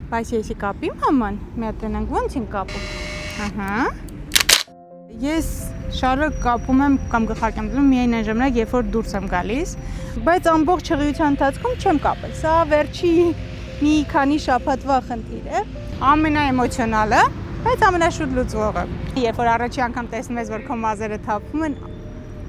Բայց եսի կապիմ haman, մի հատ տենանք ոնց են կապում։ Ահա։ Ես շարը կապում եմ կամ գլխարկեմ դնում միայն այն ժամանակ, երբ որ դուրս եմ գալիս, բայց ամբողջ հղիության ընթացքում չեմ կապել։ Սա վերջի մի քանի շաբաթվա խնդիր է։ Ամենաէմոցիոնալը, բայց ամենաշուտ լուծվողը։ Երբ որ առաջի անգամ տեսնում ես, որ քո մազերը թափվում են,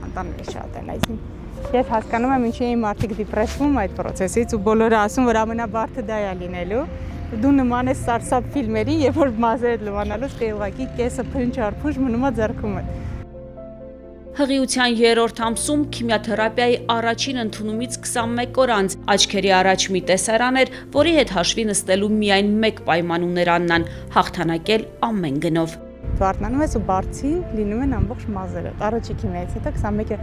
անտանելի շատ են, այսինքն ես հասկանում եմ ինչի էին մարդիկ դիպրեսվում այդ process-ից ու բոլորը ասում, որ ամենաբարդը դա է լինելու։ Դու նման ես սարսափ ֆիլմերի, երբ որ մազերդ լվանալուց ուղղակի կեսը փնջ-արփունջ մնում է ձեռքումդ։ Հղիության 3-րդ ամսում քիմիաթերապիայի առաջին ընդունումից 21 օր անց աչքերի առաջ մի տեսարան էր, որի հետ հաշվի նստելու միայն մեկ պայման ուներ Աննան՝ հաղթանակել ամեն գնով։ Դու արթնանում ես ու բարձին լինում են ամբողջ մազերը։ Առաջի քիմիայից հետո 21-ը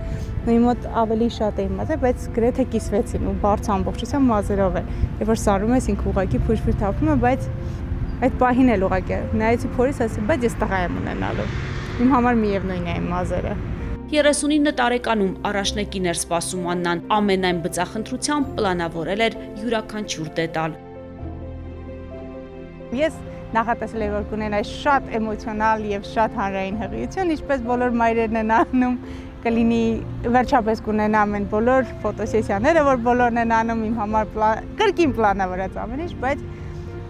նույն մոտ ավելի շատ էին մազեր, բայց գրեթե կիսվեցին ու բարձ ամբողջությամբ մազերով է։ Երբ որ սարում ես ինքը ուղղակի փուշ-փուշ թափում է, բայց այդ պահին էլ ուղղակի նայեցի փորից ասի, բայց ես տղա եմ ունենալու։ Իմ համար միևնույն է իմ մազերը։ 39 տարեկանում առաջնեկին էր սպասում Աննան, ամենայն բծախնդրությամբ պլանավորել էր յուրաքանչյուր դետալ։ Ես նախատեսել եմ, որ կունենայի շատ էմոցիոնալ եւ շատ հանրային հղիություն, ինչպես բոլոր մայրերն են անում, կլինի վերջապես կունենամ այն բոլոր ֆոտոսեսիաները, որ բոլորն են անում իմ համար կրկին պլանավորած ամեն ինչ, բայց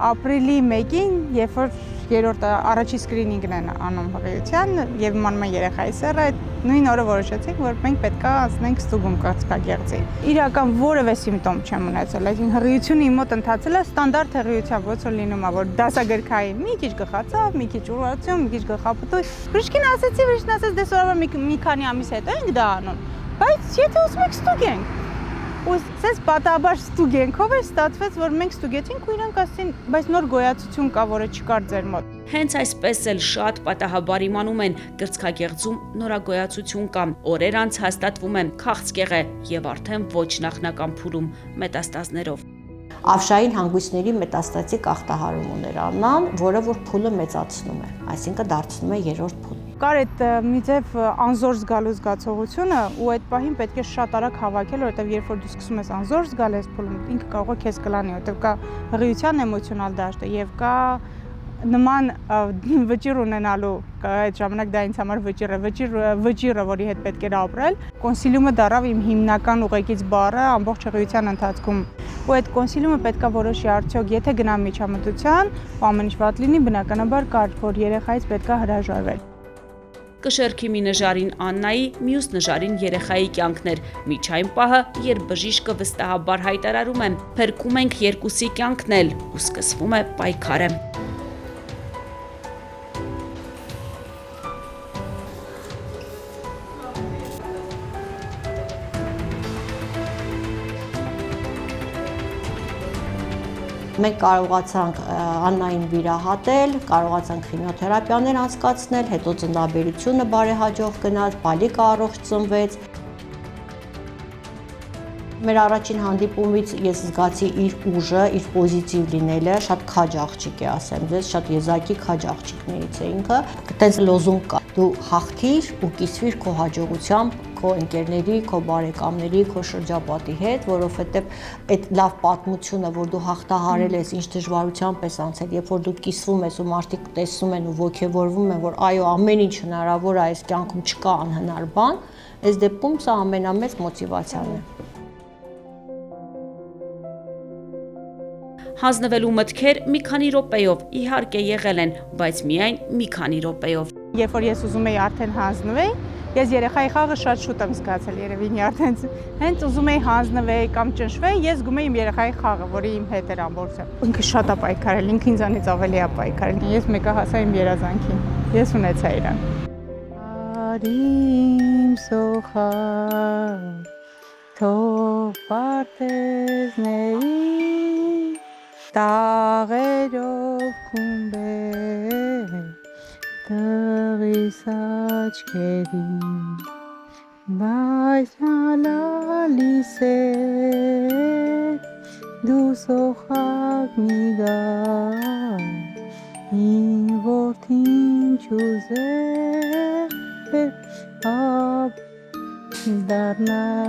ապրիլի 1-ին, երբ որ երրորդը առաջի սկրինինգն են անում հղիության եւ իմանում են երեխայի սեռը, նույն օրը որոշեցինք, որ մենք պետք է անցնենք ստուգում կրծքագեղձի։ Իրական որևէ սիմպտոմ չեմ ունեցել, այսինքն հղիությունը իմ մոտ ընթացել է ստանդարտ հղիությամբ, ոնց որ լինում է, որ դասագրքային մի քիչ գլխացավ, մի քիչ ուրացում, մի քիչ գլխապտույտ։ Բժշկին ասացի, դե սովորաբար մի քանի ամիս հետո ենք դա անում, բայց եթե ուզում եք ստուգենք։ Ու սենց պատահաբար ստուգենքով էր ստացվեց, որ մենք ստուգեցինք ու իրանք ասեցին, բայց նոր գոյացություն կա, որը չկար ձեր մոտ։ Հենց այսպես էլ շատ պատահաբար իմանում են կրծքագեղձում նորագոյացություն կա, օրեր անց հաստատվում է քաղցկեղ է եւ արդեն ոչ նախնական փուլում մետաստազներով։ Ավշային հանգույցների մետաստատիկ ախտահարում ուներ Աննան, որը որ փուլը մեծացնում է, այսինքն դարձնում է երրորդ փուլ։ Կար այդ մի ձև անզոր զգալու զգացողությունը ու այդ պահին պետք է շատ արագ հավաքել, որովհետև երբ որ դու սկսում ես անզոր զգալ այս փուլում, ինքը կարող է քեզ կլանի, որովհետև կա հղիության էմոցիոնալ դաշտը եւ կա նման վճիռ ունենալու, այդ ժամանակ դա ինձ համար վճիռը, որի հետ պետք էր ապրել։ Կոնսիլիումը դառավ իմ հիմնական ուղեկից բառը ամբողջ հղիության ընթացքում։ Ու այդ կոնսիլիումը պետքա որոշի արդյոք, եթե գնամ միջամտության, ու ամեն ինչ վատ լինի, բնականաբար կար, որ երեխայից պետքա հրաժարվել։ Կշեռքի մի նժարին Աննայի, մյուս նժարին երեխայի կյանքն էր, միջ այն պահը, երբ բժիշկը վստահաբար հայտարարում է, փրկում ենք երկուսի կյանքն էլ ու սկսվում է պայքարը։ Մենք կարողացանք Աննային վիրահատել, կարողացանք քիմիոթերապիաներ անցկացնել, հետո ծննդաբերությունը բարեհաջող գնաց, բալիկը առողջ ծնվեց։ Մեր առաջին հանդիպումից ես զգացի իր ուժը, իր պոզիտիվ լինելը, շատ քաջ աղջիկ է, ասեմ ձեզ, շատ եզակի քաջ աղջիկներից է ինքը։ Այդպես լոզունգ կա. դու հաղթիր ու կիսվիր քո հաջողությամբ, քո ընկերների, քո բարեկամների, քո շրջապատի հետ, որովհետև այդ լավ պատմությունը, որ դու հաղթահարել ես, ինչ դժվարությամբ ես անցել, երբ որ դու կիսվում ես ու մարդիկ տեսնում են ու ոգևորվում են, որ այո, ամեն ինչ հնարավոր է, այս կյանքում չկա անհնար բան, այս դեպքում սա ամենամեծ մոտիվացիան է։ Հանձնվելու մտքեր մի քանի րոպեով իհարկե եղել են, բայց միայն մի քանի րոպեով։ Երբ որ ես ուզում էի արդեն հանձնվեի, ես երեխայի խաղը շատ շուտ եմ զգացել, երևի արդեն հենց ուզում էի հանձնվեի կամ ճնշվեի, ես զգում էի իմ երեխայի խաղը, որը իմ հետ էր ամբողջը։ Ինքը շատ է պայքարել, ինքը ինձանից ավելի է պայքարել։ Ես մեկը հասա իմ երազանքին։ Ես ունեցա իրան։ Արիմ սոխար, թող պարտեզների տաղերով քումբեր տղիս աչքերին, բայց նա լալիս է, դու սոխակ մի գար, իմ որդին չուզեր, դառնա